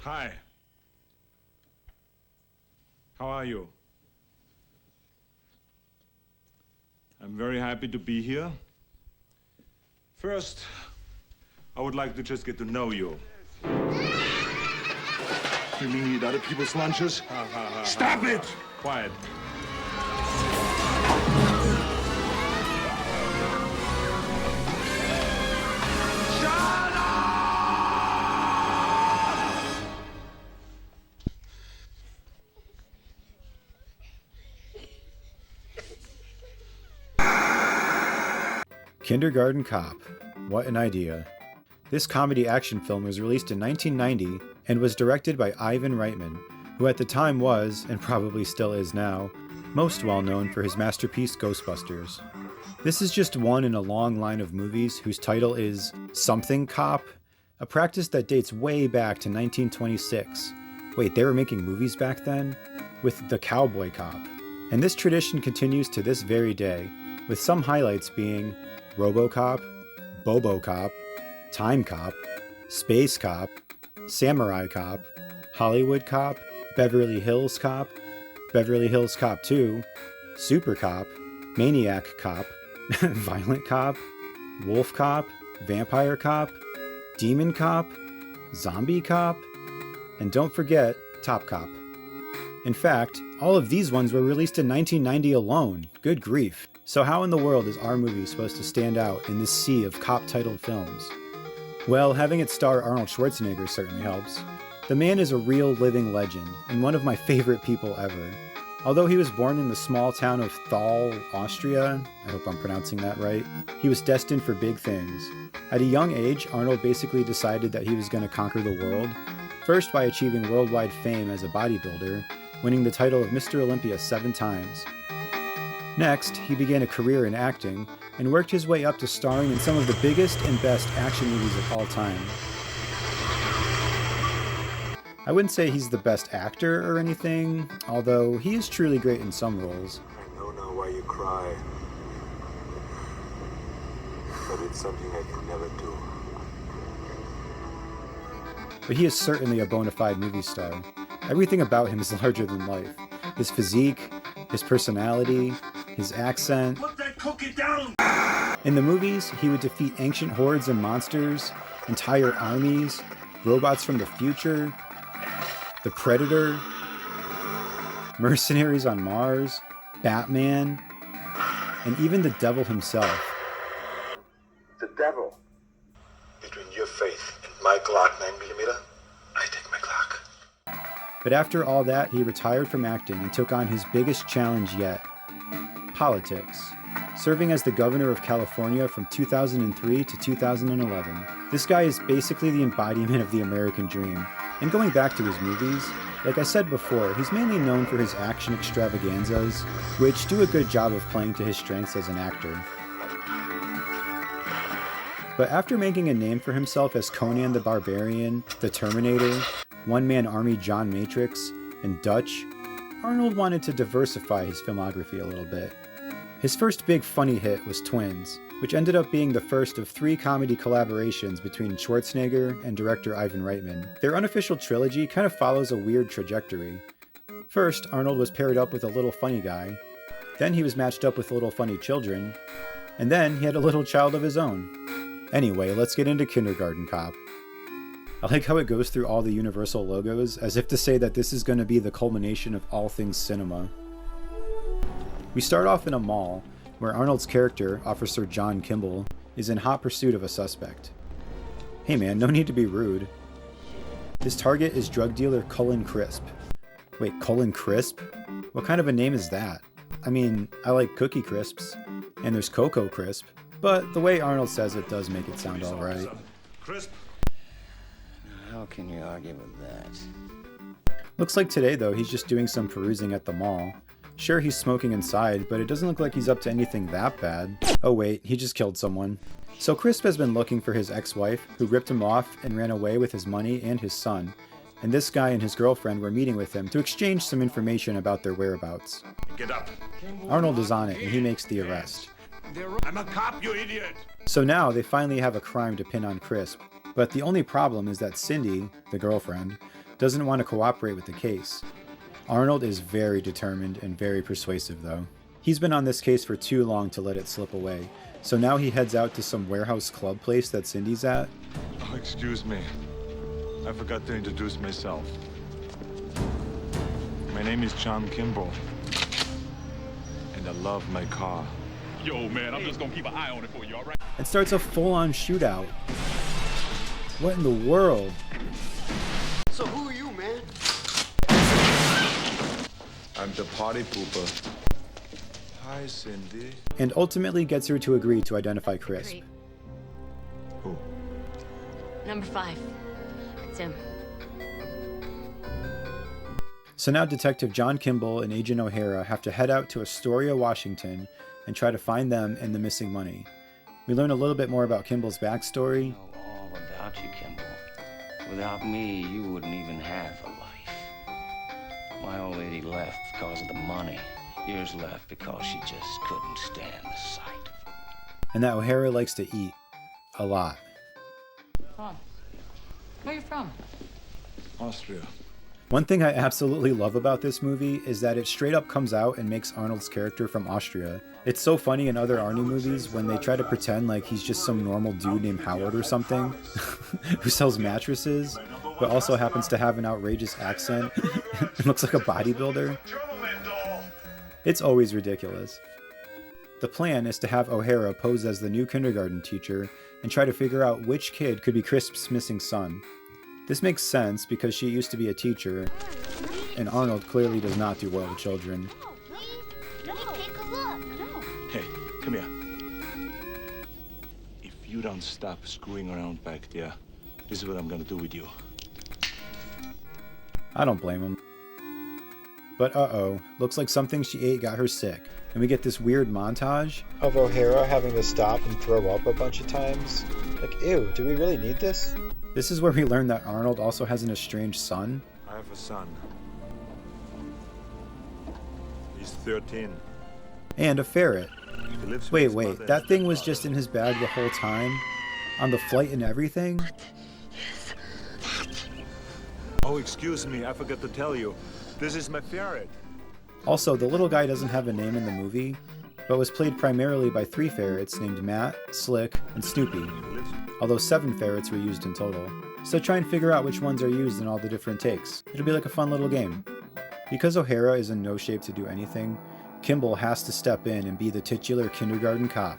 Hi. How are you? I'm very happy to be here. First, I would like to just get to know you. You mean you eat other people's lunches? Stop it! Quiet. Kindergarten Cop. What an idea. This comedy action film was released in 1990 and was directed by Ivan Reitman, who at the time was, and probably still is now, most well known for his masterpiece Ghostbusters. This is just one in a long line of movies whose title is Something Cop, a practice that dates way back to 1926. Wait, they were making movies back then? With The Cowboy Cop. And this tradition continues to this very day, with some highlights being RoboCop, Bobo Cop, Time Cop, Space Cop, Samurai Cop, Hollywood Cop, Beverly Hills Cop, Beverly Hills Cop 2, Super Cop, Maniac Cop, Violent Cop, Wolf Cop, Vampire Cop, Demon Cop, Zombie Cop, and don't forget Top Cop. In fact, all of these ones were released in 1990 alone. Good grief. So how in the world is our movie supposed to stand out in this sea of cop-titled films? Well, having it star Arnold Schwarzenegger certainly helps. The man is a real living legend, and one of my favorite people ever. Although he was born in the small town of Thal, Austria, I hope I'm pronouncing that right, he was destined for big things. At a young age, Arnold basically decided that he was going to conquer the world, first by achieving worldwide fame as a bodybuilder, winning the title of Mr. Olympia 7 times. Next, he began a career in acting, and worked his way up to starring in some of the biggest and best action movies of all time. I wouldn't say he's the best actor or anything, although he is truly great in some roles. I know now why you cry, but it's something I can never do. But he is certainly a bona fide movie star. Everything about him is larger than life. His physique, his personality, his accent. Put that cookie down! In the movies, he would defeat ancient hordes and monsters, entire armies, robots from the future, the Predator, mercenaries on Mars, Batman, and even the devil himself. The devil. Between your faith and my Glock 9mm, I take my Glock. But after all that, he retired from acting and took on his biggest challenge yet: politics. Serving as the governor of California from 2003 to 2011. This guy is basically the embodiment of the American dream. And going back to his movies, like I said before, he's mainly known for his action extravaganzas, which do a good job of playing to his strengths as an actor. But after making a name for himself as Conan the Barbarian, the Terminator, One-Man Army John Matrix, and Dutch, Arnold wanted to diversify his filmography a little bit. His first big funny hit was Twins, which ended up being the first of 3 comedy collaborations between Schwarzenegger and director Ivan Reitman. Their unofficial trilogy kind of follows a weird trajectory. First, Arnold was paired up with a little funny guy, then he was matched up with little funny children, and then he had a little child of his own. Anyway, let's get into Kindergarten Cop. I like how it goes through all the Universal logos, as if to say that this is going to be the culmination of all things cinema. We start off in a mall, where Arnold's character, Officer John Kimball, is in hot pursuit of a suspect. Hey man, no need to be rude. His target is drug dealer Cullen Crisp. Wait, Cullen Crisp? What kind of a name is that? I mean, I like Cookie Crisps, and there's Cocoa Crisp, but the way Arnold says it does make it sound alright. Crisp. How can you argue with that? Looks like today though, he's just doing some perusing at the mall. Sure, he's smoking inside, but it doesn't look like he's up to anything that bad. Oh wait, he just killed someone. So Crisp has been looking for his ex-wife, who ripped him off and ran away with his money and his son. And this guy and his girlfriend were meeting with him to exchange some information about their whereabouts. Get up. Arnold is on it, and he makes the arrest. I'm a cop, you idiot. So now they finally have a crime to pin on Crisp. But the only problem is that Cindy, the girlfriend, doesn't want to cooperate with the case. Arnold is very determined and very persuasive though. He's been on this case for too long to let it slip away, so now he heads out to some warehouse club place that Cindy's at. Oh, excuse me. I forgot to introduce myself. My name is John Kimball. And I love my car. Yo, man, I'm just gonna keep an eye on it for you, all right? And starts a full-on shootout. What in the world? So who are you, man? I'm the party pooper. Hi, Cindy. And ultimately gets her to agree to identify Crisp. Who? Number 5. It's him. So now Detective John Kimball and Agent O'Hara have to head out to Astoria, Washington, and try to find them and the missing money. We learn a little bit more about Kimball's backstory. I know all about you, Kimball. Without me, you wouldn't even have a life. My old lady left because of the money. Yours left because she just couldn't stand the sight. And that O'Hara likes to eat. A lot. Come on. Where are you from? Austria. One thing I absolutely love about this movie is that it straight up comes out and makes Arnold's character from Austria. It's so funny in other Arnie movies when they try to pretend like he's just some normal dude named Howard or something who sells mattresses, but also happens to have an outrageous accent and looks like a bodybuilder. It's always ridiculous. The plan is to have O'Hara pose as the new kindergarten teacher and try to figure out which kid could be Crisp's missing son. This makes sense because she used to be a teacher, and Arnold clearly does not do well with children. Hey, come here. If you don't stop screwing around back there, this is what I'm gonna do with you. I don't blame him. But uh-oh, looks like something she ate got her sick, and we get this weird montage of O'Hara having to stop and throw up a bunch of times. Like, ew, do we really need this? This is where we learn that Arnold also has an estranged son. I have a son. He's 13. And a ferret. He lives with Wait, his mother and that thing his was father. just in his bag the whole time? On the flight and everything? Oh, excuse me, I forgot to tell you. This is my ferret. Also, the little guy doesn't have a name in the movie, but was played primarily by 3 ferrets named Matt, Slick, and Snoopy, although 7 ferrets were used in total. So try and figure out which ones are used in all the different takes. It'll be like a fun little game. Because O'Hara is in no shape to do anything, Kimball has to step in and be the titular kindergarten cop.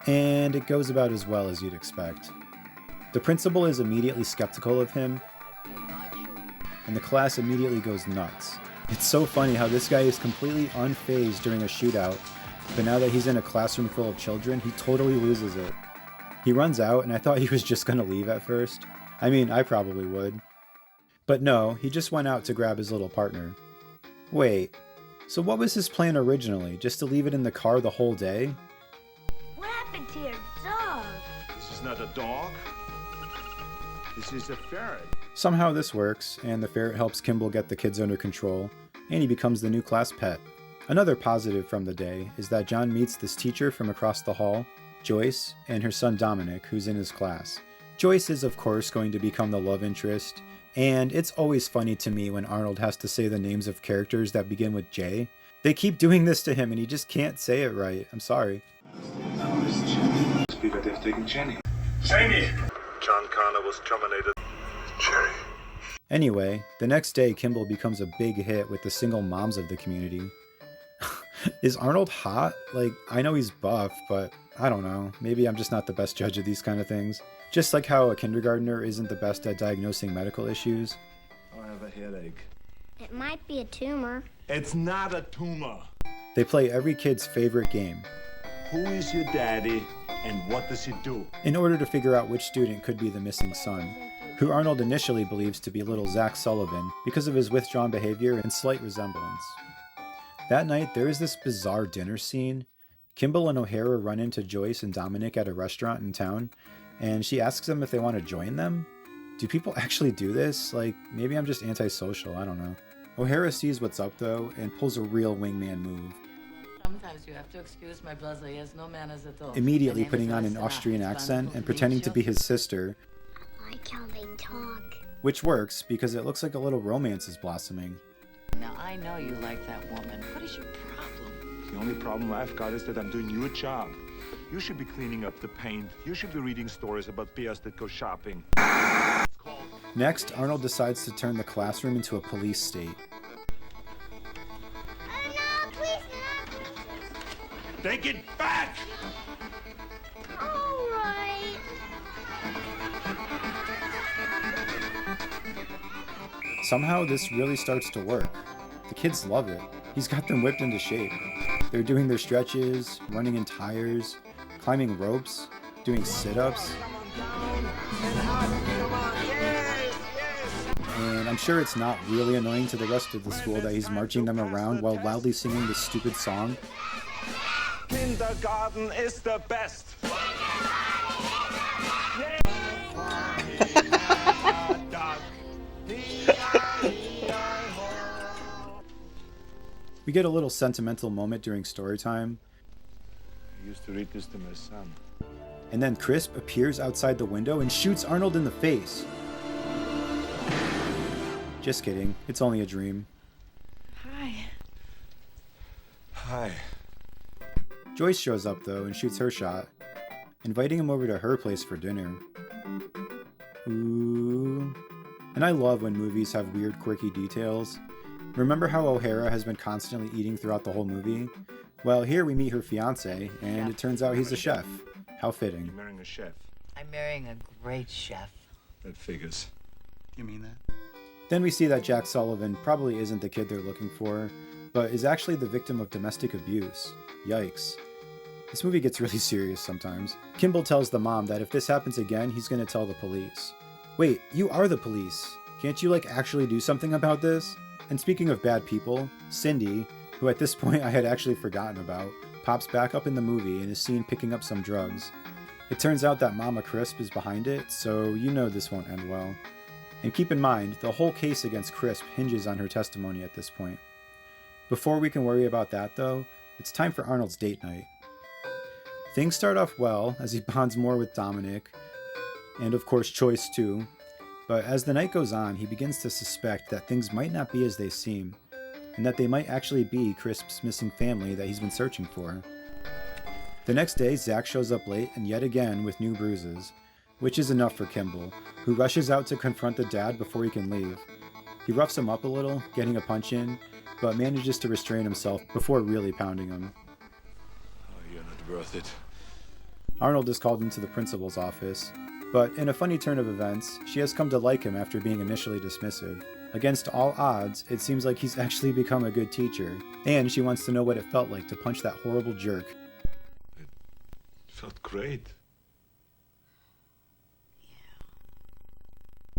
And it goes about as well as you'd expect. The principal is immediately skeptical of him, and the class immediately goes nuts. It's so funny how this guy is completely unfazed during a shootout, but now that he's in a classroom full of children, he totally loses it. He runs out, and I thought he was just gonna leave at first. I mean, I probably would. But no, he just went out to grab his little partner. Wait, so what was his plan originally? Just to leave it in the car the whole day? What happened to your dog? This is not a dog. This is a ferret. Somehow this works, and the ferret helps Kimball get the kids under control, and he becomes the new class pet. Another positive from the day is that John meets this teacher from across the hall, Joyce, and her son Dominic, who's in his class. Joyce is of course going to become the love interest, and it's always funny to me when Arnold has to say the names of characters that begin with J. They keep doing this to him and he just can't say it right. I'm sorry. People they've taken Jenny. John Connor was terminated. Jerry. Anyway, the next day Kimball becomes a big hit with the single moms of the community. Is Arnold hot? Like, I know he's buff, but I don't know. Maybe I'm just not the best judge of these kind of things. Just like how a kindergartner isn't the best at diagnosing medical issues. I have a headache. It might be a tumor. It's not a tumor. They play every kid's favorite game, Who is your daddy and what does he do? in order to figure out which student could be the missing son, who Arnold initially believes to be little Zach Sullivan because of his withdrawn behavior and slight resemblance. That night, there is this bizarre dinner scene. Kimball and O'Hara run into Joyce and Dominic at a restaurant in town, and she asks them if they want to join them. Do people actually do this? Like, maybe I'm just antisocial, I don't know. O'Hara sees what's up though, and pulls a real wingman move, Sometimes you have to excuse my brother. He has no manners at all. immediately My name putting is on an Ursula. Austrian It's accent wonderful and to pretending meet to you. be his sister. I like how they talk. which works because it looks like a little romance is blossoming. Now, I know you like that woman. What is your problem? The only problem I've got is that I'm doing your job. You should be cleaning up the paint. You should be reading stories about bears that go shopping. Next, Arnold decides to turn the classroom into a police state. No, please, no. Take it back! All right. Somehow, this really starts to work. The kids love it. He's got them whipped into shape. They're doing their stretches, running in tires, climbing ropes, doing sit-ups. And I'm sure it's not really annoying to the rest of the school that he's marching them around while loudly singing this stupid song. Kindergarten is the best. We get a little sentimental moment during story time. I used to read this to my son. And then Crisp appears outside the window and shoots Arnold in the face. Just kidding. It's only a dream. Hi. Hi. Joyce shows up though and shoots her shot, inviting him over to her place for dinner. Ooh. And I love when movies have weird, quirky details. Remember how O'Hara has been constantly eating throughout the whole movie? Well, here we meet her fiancé, and it turns out he's a chef. How fitting. You're marrying a chef. I'm marrying a great chef. That figures. You mean that? Then we see that Jack Sullivan probably isn't the kid they're looking for, but is actually the victim of domestic abuse. Yikes. This movie gets really serious sometimes. Kimball tells the mom that if this happens again, he's gonna tell the police. Wait, you are the police. Can't you actually do something about this? And speaking of bad people, Cindy, who at this point I had actually forgotten about, pops back up in the movie and is seen picking up some drugs. It turns out that Mama Crisp is behind it, so you know this won't end well. And keep in mind, the whole case against Crisp hinges on her testimony at this point. Before we can worry about that though, it's time for Arnold's date night. Things start off well as he bonds more with Dominic, and of course Choice too, but as the night goes on, he begins to suspect that things might not be as they seem, and that they might actually be Crisp's missing family that he's been searching for. The next day, Zach shows up late and yet again with new bruises, which is enough for Kimball, who rushes out to confront the dad before he can leave. He roughs him up a little, getting a punch in, but manages to restrain himself before really pounding him. Oh, you're not worth it. Arnold is called into the principal's office, but in a funny turn of events, she has come to like him after being initially dismissive. Against all odds, it seems like he's actually become a good teacher, and she wants to know what it felt like to punch that horrible jerk. It felt great.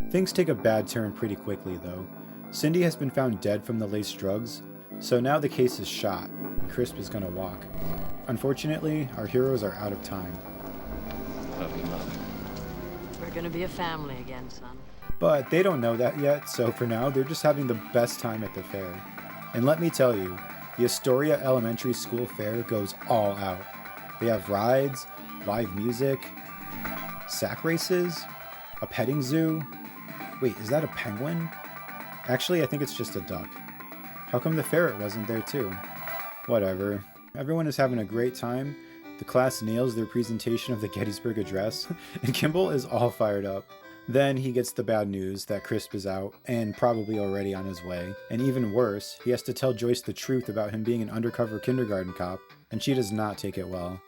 Things take a bad turn pretty quickly, though. Cindy has been found dead from the laced drugs, so now the case is shot, and Crisp is gonna walk. Unfortunately, our heroes are out of time. Love you, Mother. We're gonna be a family again, son. But they don't know that yet, so for now, they're just having the best time at the fair. And let me tell you, the Astoria Elementary School Fair goes all out. They have rides, live music, sack races, a petting zoo. Wait, is that a penguin? Actually, I think it's just a duck. How come the ferret wasn't there too? Whatever. Everyone is having a great time. The class nails their presentation of the Gettysburg Address, and Kimball is all fired up. Then he gets the bad news that Crisp is out, and probably already on his way. And even worse, he has to tell Joyce the truth about him being an undercover kindergarten cop, and she does not take it well.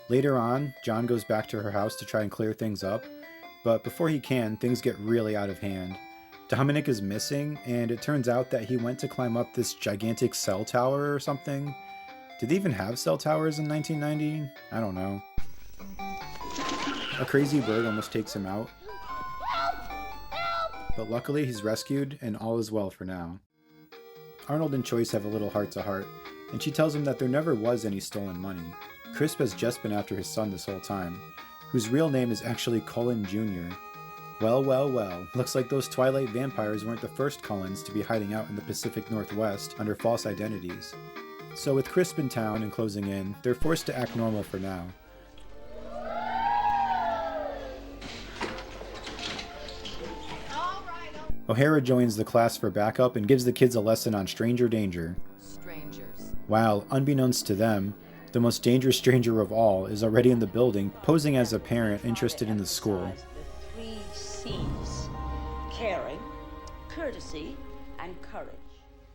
Later on, John goes back to her house to try and clear things up, but before he can, things get really out of hand. Dominic is missing, and it turns out that he went to climb up this gigantic cell tower or something. Did they even have cell towers in 1990? I don't know. A crazy bird almost takes him out. But luckily he's rescued, and all is well for now. Arnold and Choice have a little heart-to-heart, and she tells him that there never was any stolen money. Crisp has just been after his son this whole time, whose real name is actually Cullen Jr. Well, well, well, looks like those Twilight vampires weren't the first Cullens to be hiding out in the Pacific Northwest under false identities. So with Crisp in town and closing in, they're forced to act normal for now. O'Hara joins the class for backup and gives the kids a lesson on stranger danger. Strangers. While, unbeknownst to them, the most dangerous stranger of all is already in the building, posing as a parent interested in the school. The 3 C's: caring, courtesy, and courage.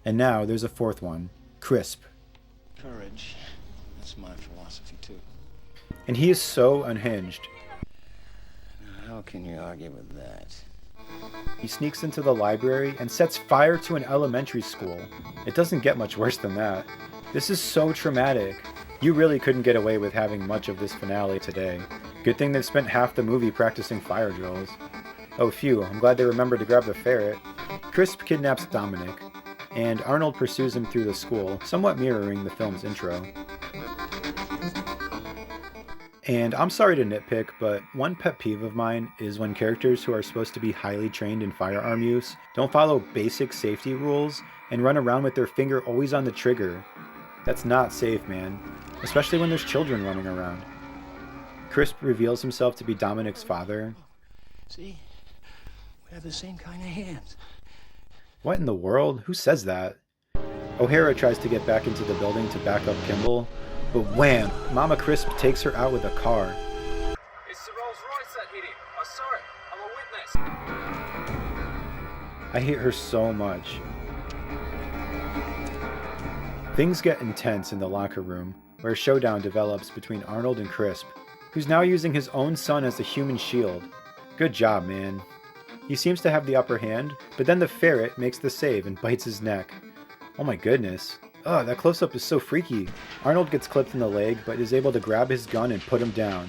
And now there's a fourth one, Crisp. Courage. That's my philosophy, too. And he is so unhinged. How can you argue with that? He sneaks into the library and sets fire to an elementary school. It doesn't get much worse than that. This is so traumatic. You really couldn't get away with having much of this finale today. Good thing they've spent half the movie practicing fire drills. Oh phew, I'm glad they remembered to grab the ferret. Crisp kidnaps Dominic, and Arnold pursues him through the school, somewhat mirroring the film's intro. And I'm sorry to nitpick, but one pet peeve of mine is when characters who are supposed to be highly trained in firearm use don't follow basic safety rules and run around with their finger always on the trigger. That's not safe, man. Especially when there's children running around. Crisp reveals himself to be Dominic's father. See? We have the same kind of hands. What in the world? Who says that? O'Hara tries to get back into the building to back up Kimball, but wham! Mama Crisp takes her out with a car. It's the Rolls Royce that hit him. I saw it. I'm a witness. I hate her so much. Things get intense in the locker room, where a showdown develops between Arnold and Crisp, who's now using his own son as a human shield. Good job, man. He seems to have the upper hand, but then the ferret makes the save and bites his neck. Oh my goodness. Ugh, that close-up is so freaky. Arnold gets clipped in the leg, but is able to grab his gun and put him down.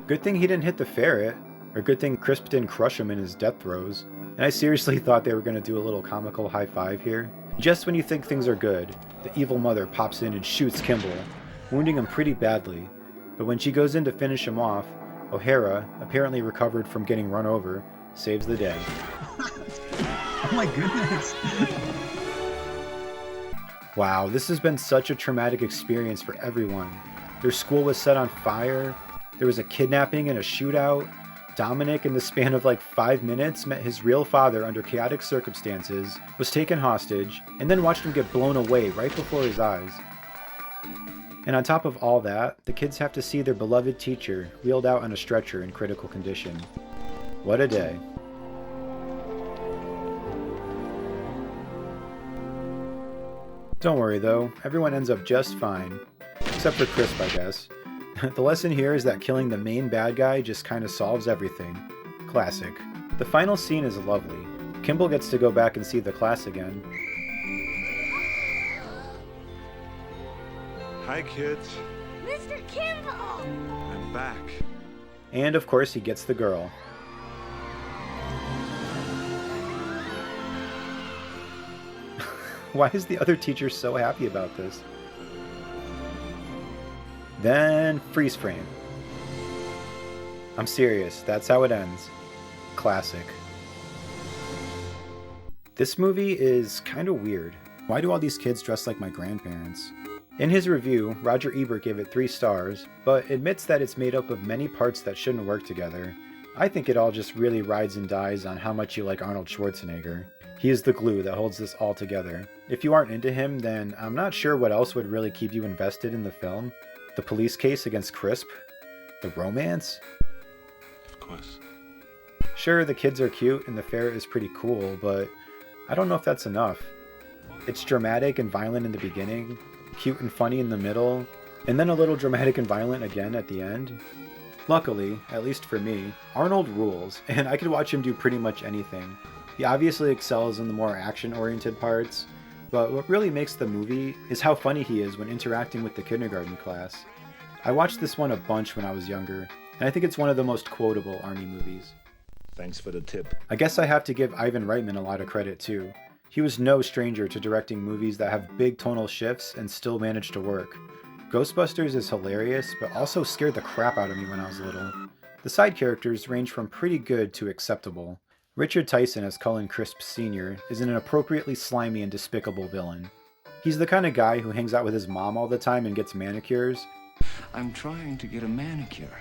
Good thing he didn't hit the ferret, or good thing Crisp didn't crush him in his death throes. And I seriously thought they were going to do a little comical high five here. Just when you think things are good, the evil mother pops in and shoots Kimball, wounding him pretty badly. But when she goes in to finish him off, O'Hara, apparently recovered from getting run over, saves the day. Oh my goodness. Wow, this has been such a traumatic experience for everyone. Their school was set on fire, there was a kidnapping and a shootout. Dominic, in the span of like 5 minutes, met his real father under chaotic circumstances, was taken hostage, and then watched him get blown away right before his eyes. And on top of all that, the kids have to see their beloved teacher wheeled out on a stretcher in critical condition. What a day. Don't worry though, everyone ends up just fine. Except for Crisp, I guess. The lesson here is that killing the main bad guy just kinda solves everything. Classic. The final scene is lovely. Kimball gets to go back and see the class again. Hi, kids. Mr. Kimball! I'm back. And of course he gets the girl. Why is the other teacher so happy about this? Then freeze frame. I'm serious, that's how it ends. Classic. This movie is kind of weird. Why do all these kids dress like my grandparents? In his review, Roger Ebert gave it 3 stars, but admits that it's made up of many parts that shouldn't work together. I think it all just really rides and dies on how much you like Arnold Schwarzenegger. He is the glue that holds this all together. If you aren't into him, then I'm not sure what else would really keep you invested in the film. The police case against Crisp? The romance? Of course. Sure, the kids are cute and the ferret is pretty cool, but I don't know if that's enough. It's dramatic and violent in the beginning, cute and funny in the middle, and then a little dramatic and violent again at the end. Luckily, at least for me, Arnold rules, and I could watch him do pretty much anything. He obviously excels in the more action-oriented parts, but what really makes the movie is how funny he is when interacting with the kindergarten class. I watched this one a bunch when I was younger, and I think it's one of the most quotable Arnie movies. Thanks for the tip. I guess I have to give Ivan Reitman a lot of credit too. He was no stranger to directing movies that have big tonal shifts and still manage to work. Ghostbusters is hilarious, but also scared the crap out of me when I was little. The side characters range from pretty good to acceptable. Richard Tyson as Cullen Crisp Sr. is an appropriately slimy and despicable villain. He's the kind of guy who hangs out with his mom all the time and gets manicures. I'm trying to get a manicure.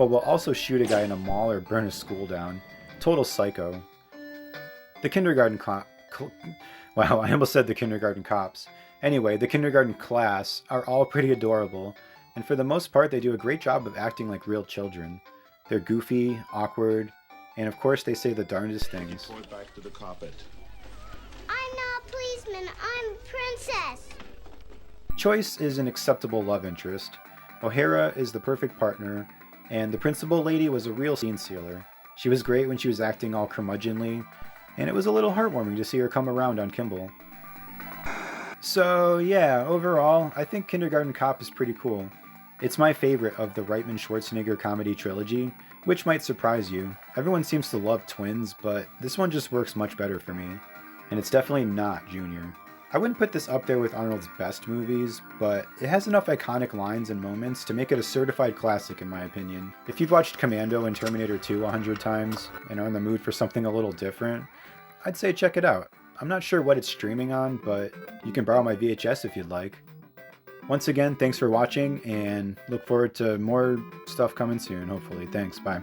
but will also shoot a guy in a mall or burn a school down. Total psycho. The kindergarten wow, I almost said the kindergarten cops. Anyway, the kindergarten class are all pretty adorable, and for the most part they do a great job of acting like real children. They're goofy, awkward, and of course they say the darndest things. Point back to the carpet. I'm not a policeman. I'm a princess. Choice is an acceptable love interest. O'Hara is the perfect partner, and the principal lady was a real scene stealer. She was great when she was acting all curmudgeonly, and it was a little heartwarming to see her come around on Kimball. So yeah, overall, I think Kindergarten Cop is pretty cool. It's my favorite of the Reitman-Schwarzenegger comedy trilogy, which might surprise you. Everyone seems to love twins, but this one just works much better for me. And it's definitely not Junior. I wouldn't put this up there with Arnold's best movies, but it has enough iconic lines and moments to make it a certified classic in my opinion. If you've watched Commando and Terminator 2 100 times and are in the mood for something a little different, I'd say check it out. I'm not sure what it's streaming on, but you can borrow my VHS if you'd like. Once again, thanks for watching, and look forward to more stuff coming soon, hopefully. Thanks, bye.